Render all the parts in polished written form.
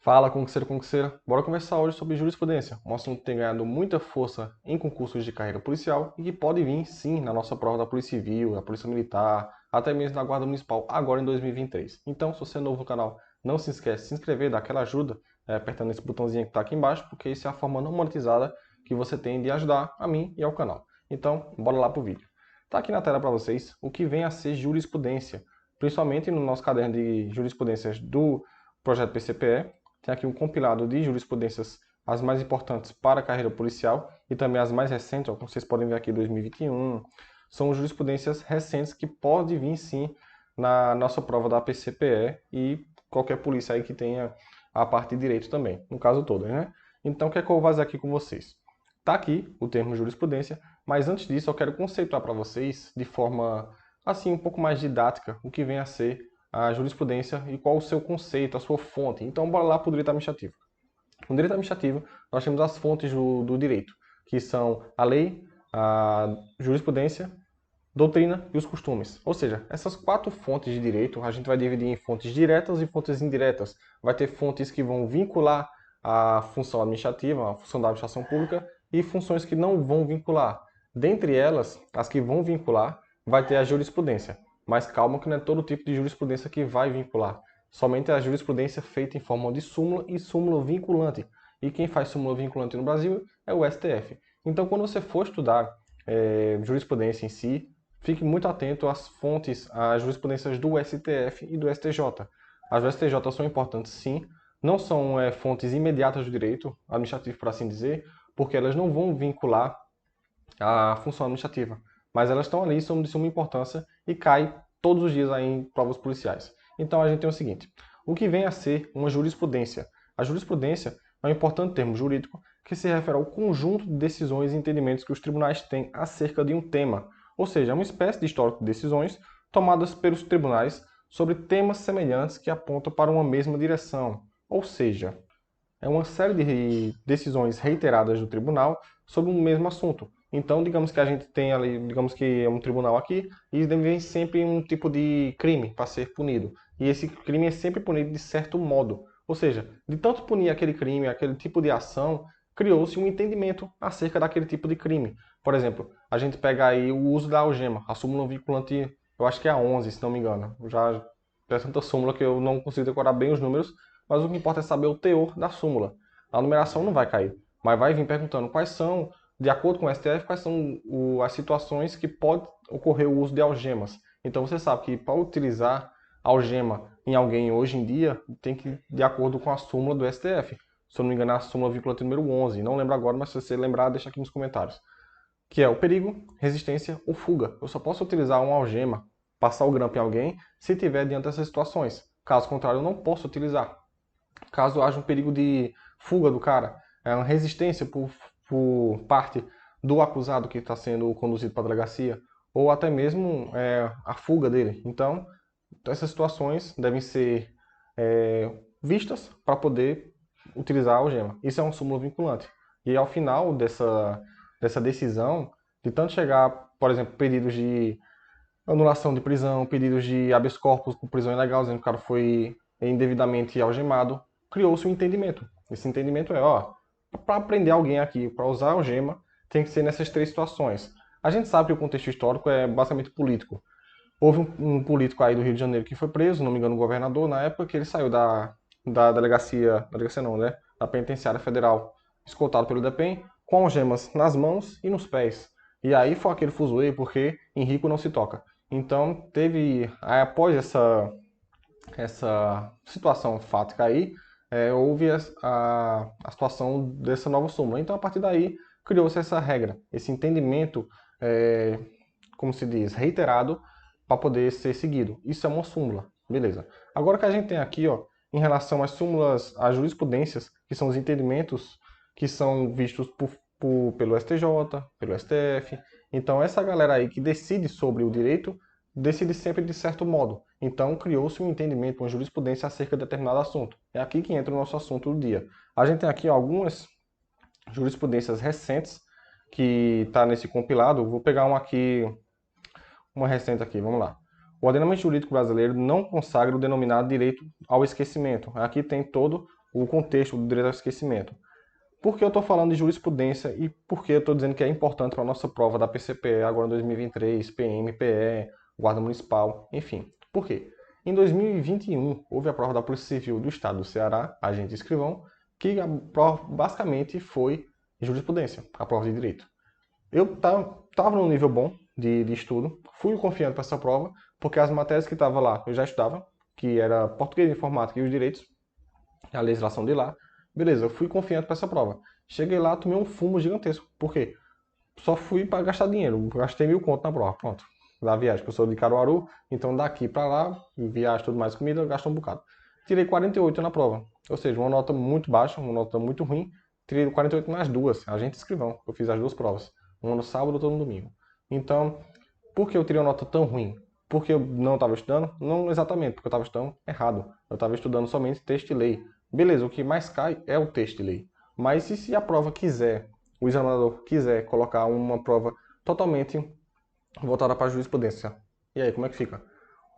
Fala, concurseiro. Bora conversar hoje sobre jurisprudência, um assunto que tem ganhado muita força em concursos de carreira policial e que pode vir, sim, na nossa prova da Polícia Civil, da Polícia Militar, até mesmo da Guarda Municipal, agora em 2023. Então, se você é novo no canal, não se esquece de se inscrever, dar aquela ajuda, apertando esse botãozinho que está aqui embaixo, porque isso é a forma não monetizada que você tem de ajudar a mim e ao canal. Então, bora lá pro vídeo. Está aqui na tela para vocês o que vem a ser jurisprudência, principalmente no nosso caderno de jurisprudências do projeto PCPE. Tem aqui um compilado de jurisprudências, as mais importantes para a carreira policial e também as mais recentes, como vocês podem ver aqui, 2021. São jurisprudências recentes que podem vir sim na nossa prova da PCPE e qualquer polícia aí que tenha a parte de direito também, no caso todas, né? Então, o que é que eu vou fazer aqui com vocês? Está aqui o termo jurisprudência, mas antes disso eu quero conceituar para vocês, de forma assim um pouco mais didática, o que vem a ser a jurisprudência e qual o seu conceito, a sua fonte. Então, bora lá para o direito administrativo. No direito administrativo, nós temos as fontes do direito, que são a lei, a jurisprudência, doutrina e os costumes. Ou seja, essas quatro fontes de direito a gente vai dividir em fontes diretas e fontes indiretas. Vai ter fontes que vão vincular a função administrativa, a função da administração pública, e funções que não vão vincular. Dentre elas, as que vão vincular, vai ter a jurisprudência. Mas calma que não é todo tipo de jurisprudência que vai vincular. Somente a jurisprudência feita em forma de súmula e súmula vinculante. E quem faz súmula vinculante no Brasil é o STF. Então, quando você for estudar jurisprudência em si, fique muito atento às fontes, às jurisprudências do STF e do STJ. As do STJ são importantes, sim, não são fontes imediatas do direito administrativo, por assim dizer, porque elas não vão vincular a função administrativa, mas elas estão ali, são de suma importância e caem todos os dias aí em provas policiais. Então a gente tem o seguinte, o que vem a ser uma jurisprudência? A jurisprudência é um importante termo jurídico que se refere ao conjunto de decisões e entendimentos que os tribunais têm acerca de um tema, ou seja, é uma espécie de histórico de decisões tomadas pelos tribunais sobre temas semelhantes que apontam para uma mesma direção, ou seja, é uma série de decisões reiteradas do tribunal sobre um mesmo assunto. Então, digamos que a gente tem ali, digamos que é um tribunal aqui, e vem sempre um tipo de crime para ser punido. E esse crime é sempre punido de certo modo. Ou seja, de tanto punir aquele crime, aquele tipo de ação, criou-se um entendimento acerca daquele tipo de crime. Por exemplo, a gente pega aí o uso da algema, a súmula vinculante, eu acho que é a 11, se não me engano. Já tem tanta súmula que eu não consigo decorar bem os números, mas o que importa é saber o teor da súmula. A numeração não vai cair, mas vai vir perguntando quais são, de acordo com o STF, quais são as situações que pode ocorrer o uso de algemas. Então você sabe que para utilizar algema em alguém hoje em dia, tem que ir de acordo com a súmula do STF. Se eu não me engano, é a súmula vinculante número 11. Não lembro agora, mas se você lembrar, deixa aqui nos comentários. Que é o perigo, resistência ou fuga. Eu só posso utilizar uma algema, passar o grampo em alguém, se tiver diante dessas situações. Caso contrário, eu não posso utilizar. Caso haja um perigo de fuga do cara, uma resistência por parte do acusado que está sendo conduzido para a delegacia, ou até mesmo a fuga dele. Então, essas situações devem ser vistas para poder utilizar a algema. Isso é um súmula vinculante. E ao final dessa decisão, de tanto chegar, por exemplo, pedidos de anulação de prisão, pedidos de habeas corpus por prisão ilegal, dizendo que o cara foi indevidamente algemado, criou-se um entendimento. Esse entendimento é, ó, para prender alguém aqui, para usar algema, tem que ser nessas três situações. A gente sabe que o contexto histórico é basicamente político. Houve um político aí do Rio de Janeiro que foi preso, não me engano, o governador, na época que ele saiu da delegacia não, né? Da penitenciária federal, escoltado pelo DEPEN, com algemas nas mãos e nos pés. E aí foi aquele fuzuê, porque em rico não se toca. Então, teve, após essa situação fática aí, houve a situação dessa nova súmula. Então, a partir daí, criou-se essa regra, esse entendimento, como se diz, reiterado, para poder ser seguido. Isso é uma súmula, beleza. Agora o que a gente tem aqui, ó, em relação às súmulas, às jurisprudências, que são os entendimentos que são vistos pelo STJ, pelo STF. Então, essa galera aí que decide sobre o direito, decide sempre de certo modo. Então, criou-se um entendimento, uma jurisprudência acerca de determinado assunto. É aqui que entra o nosso assunto do dia. A gente tem aqui algumas jurisprudências recentes que está nesse compilado. Vou pegar uma recente aqui, vamos lá. O ordenamento jurídico brasileiro não consagra o denominado direito ao esquecimento. Aqui tem todo o contexto do direito ao esquecimento. Por que eu estou falando de jurisprudência e por que eu estou dizendo que é importante para a nossa prova da PCPE agora em 2023, PM, PE, Guarda Municipal, enfim. Por quê? Em 2021, houve a prova da Polícia Civil do Estado do Ceará, agente escrivão, que a prova basicamente foi jurisprudência, a prova de direito. Eu estava num nível bom de estudo, fui confiante para essa prova, porque as matérias que estavam lá eu já estudava, que era português, informática e os direitos, a legislação de lá. Beleza, eu fui confiante para essa prova. Cheguei lá, tomei um fumo gigantesco. Por quê? Só fui para gastar dinheiro. Gastei 1.000 conto na prova. Pronto. Da viagem, porque eu sou de Caruaru, então daqui para lá, viagem, tudo mais, comida, eu gasto um bocado. Tirei 48 na prova. Ou seja, uma nota muito baixa, uma nota muito ruim. Tirei 48 nas duas. Agente escrivão. Eu fiz as duas provas. Uma no sábado, outra no domingo. Então, por que eu tirei uma nota tão ruim? Porque eu não estava estudando? Não exatamente, porque eu estava estudando errado. Eu estava estudando somente texto e lei. Beleza, o que mais cai é o texto de lei. Mas e se a prova quiser, o examinador quiser colocar uma prova totalmente voltada para a jurisprudência? E aí, como é que fica?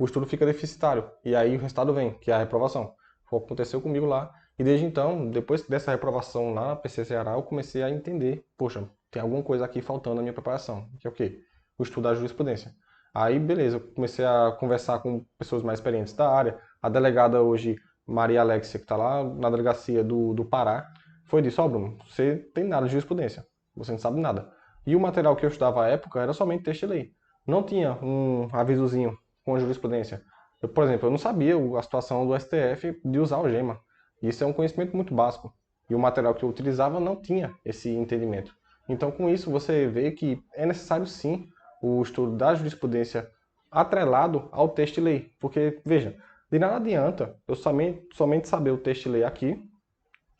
O estudo fica deficitário. E aí o resultado vem, que é a reprovação. Foi o que aconteceu comigo lá. E desde então, depois dessa reprovação lá na PC Ceará, eu comecei a entender, poxa, tem alguma coisa aqui faltando na minha preparação. Que é o quê? O estudo da jurisprudência. Aí, beleza, eu comecei a conversar com pessoas mais experientes da área. A delegada hoje, Maria Alexia, que está lá na delegacia do Pará, foi disso, ó, Bruno, você tem nada de jurisprudência, você não sabe nada. E o material que eu estudava à época era somente texto e lei. Não tinha um avisozinho com a jurisprudência. Eu, por exemplo, eu não sabia a situação do STF de usar algema. Isso é um conhecimento muito básico. E o material que eu utilizava não tinha esse entendimento. Então, com isso, você vê que é necessário, sim, o estudo da jurisprudência atrelado ao texto e lei. Porque, veja, de nada adianta eu somente saber o texto e lei aqui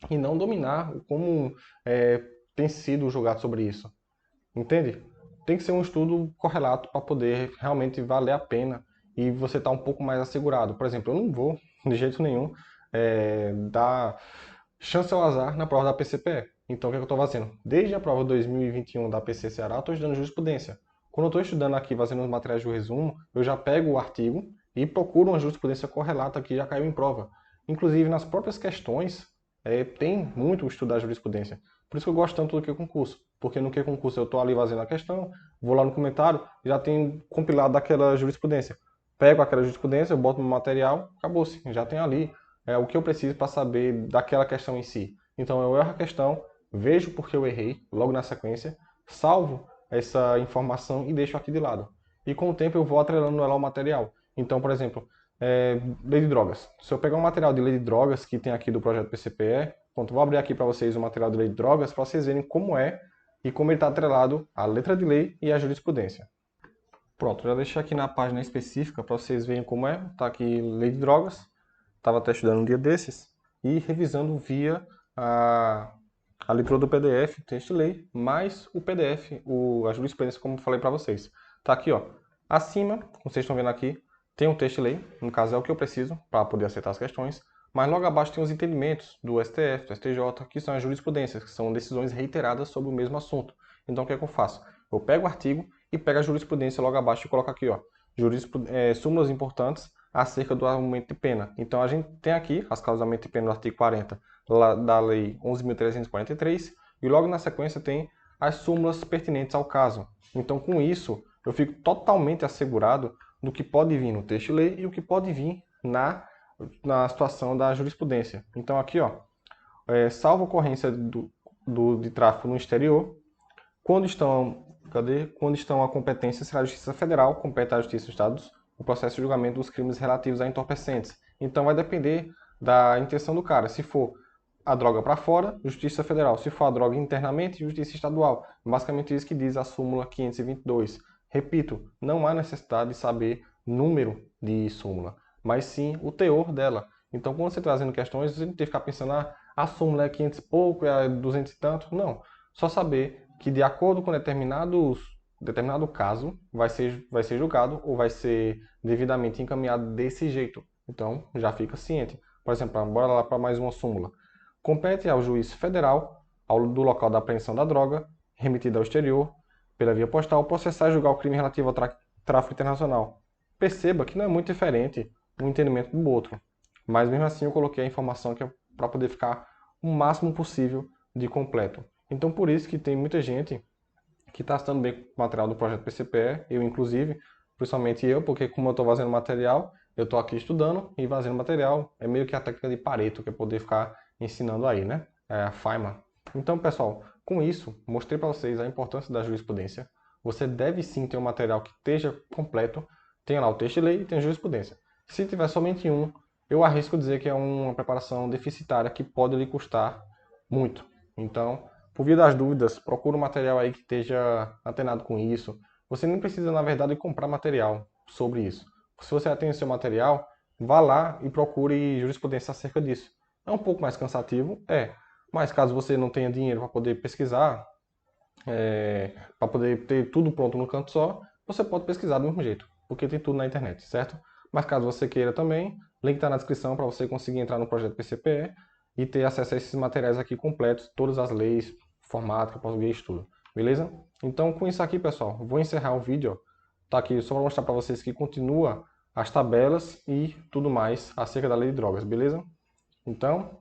e não dominar como tem sido julgado sobre isso. Entende? Tem que ser um estudo correlato para poder realmente valer a pena e você estar um pouco mais assegurado. Por exemplo, eu não vou, de jeito nenhum, dar chance ao azar na prova da PCPE. Então, o que eu estou fazendo? Desde a prova 2021 da PC Ceará, eu estou estudando jurisprudência. Quando eu estou estudando aqui, fazendo os materiais de resumo, eu já pego o artigo e procuro uma jurisprudência correlata que já caiu em prova. Inclusive, nas próprias questões, tem muito o estudo da jurisprudência. Por isso que eu gosto tanto do que concurso. Porque no que concurso eu estou ali fazendo a questão, vou lá no comentário, já tenho compilado daquela jurisprudência. Pego aquela jurisprudência, eu boto no material, acabou-se. Já tem ali o que eu preciso para saber daquela questão em si. Então eu erro a questão, vejo porque eu errei, logo na sequência, salvo essa informação e deixo aqui de lado. E com o tempo eu vou atrelando ela ao material. Então, por exemplo, lei de drogas. Se eu pegar um material de lei de drogas que tem aqui do projeto PCPE, pronto, vou abrir aqui para vocês o material de lei de drogas para vocês verem como é e como ele está atrelado à letra de lei e à jurisprudência. Pronto, já deixei aqui na página específica para vocês verem como é. Está aqui lei de drogas. Estava até estudando um dia desses e revisando via a leitura do PDF, texto de lei, mais o PDF, a jurisprudência, como eu falei para vocês. Está aqui, ó. Acima, como vocês estão vendo aqui, tem um texto de lei, no caso é o que eu preciso para poder aceitar as questões, mas logo abaixo tem os entendimentos do STF, do STJ, que são as jurisprudências, que são decisões reiteradas sobre o mesmo assunto. Então o que é que eu faço? Eu pego o artigo e pego a jurisprudência logo abaixo e coloco aqui, ó, súmulas importantes acerca do aumento de pena. Então a gente tem aqui as causas de aumento de pena no artigo 40 da Lei 11.343 e logo na sequência tem as súmulas pertinentes ao caso. Então com isso eu fico totalmente assegurado do que pode vir no texto de lei e o que pode vir na situação da jurisprudência. Então aqui, ó, salvo ocorrência de tráfico no exterior, quando estão a competência será a Justiça Federal, compete à Justiça dos Estados, o processo de julgamento dos crimes relativos a entorpecentes. Então vai depender da intenção do cara. Se for a droga para fora, Justiça Federal. Se for a droga internamente, Justiça Estadual. Basicamente isso que diz a súmula 522. Repito, não há necessidade de saber número de súmula, mas sim o teor dela. Então, quando você trazendo questões, você não tem que ficar pensando, a súmula é 500 e pouco, é 200 e tanto. Não. Só saber que de acordo com determinado caso, vai ser julgado ou vai ser devidamente encaminhado desse jeito. Então, já fica ciente. Por exemplo, bora lá para mais uma súmula. Compete ao juiz federal, do local da apreensão da droga, remetida ao exterior, pela via postal, processar e julgar o crime relativo ao tráfico internacional. Perceba que não é muito diferente um entendimento do outro. Mas mesmo assim eu coloquei a informação que para poder ficar o máximo possível de completo. Então por isso que tem muita gente que está estando bem com o material do projeto PCPE, eu inclusive, principalmente eu, porque como eu estou fazendo material, eu estou aqui estudando e fazendo material, é meio que a técnica de Pareto, que é poder ficar ensinando aí, né? É a Feynman. Então, pessoal, com isso, mostrei para vocês a importância da jurisprudência. Você deve sim ter um material que esteja completo, tenha lá o texto de lei e tem a jurisprudência. Se tiver somente um, eu arrisco dizer que é uma preparação deficitária que pode lhe custar muito. Então, por via das dúvidas, procura um material aí que esteja antenado com isso. Você nem precisa, na verdade, comprar material sobre isso. Se você já tem o seu material, vá lá e procure jurisprudência acerca disso. É um pouco mais cansativo, mas caso você não tenha dinheiro para poder pesquisar, para poder ter tudo pronto no canto só, você pode pesquisar do mesmo jeito, porque tem tudo na internet, certo? Mas caso você queira também, link está na descrição para você conseguir entrar no projeto PCPE e ter acesso a esses materiais aqui completos, todas as leis, formato, português, tudo. Beleza? Então, com isso aqui, pessoal, vou encerrar o vídeo. Tá aqui só para mostrar para vocês que continua as tabelas e tudo mais acerca da lei de drogas, beleza? Então,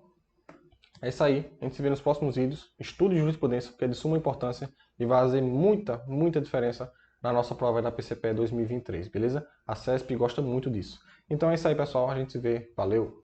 é isso aí. A gente se vê nos próximos vídeos. Estude jurisprudência, que é de suma importância e vai fazer muita, muita diferença na nossa prova da PCPE 2023, beleza? A CESP gosta muito disso. Então é isso aí, pessoal. A gente se vê. Valeu!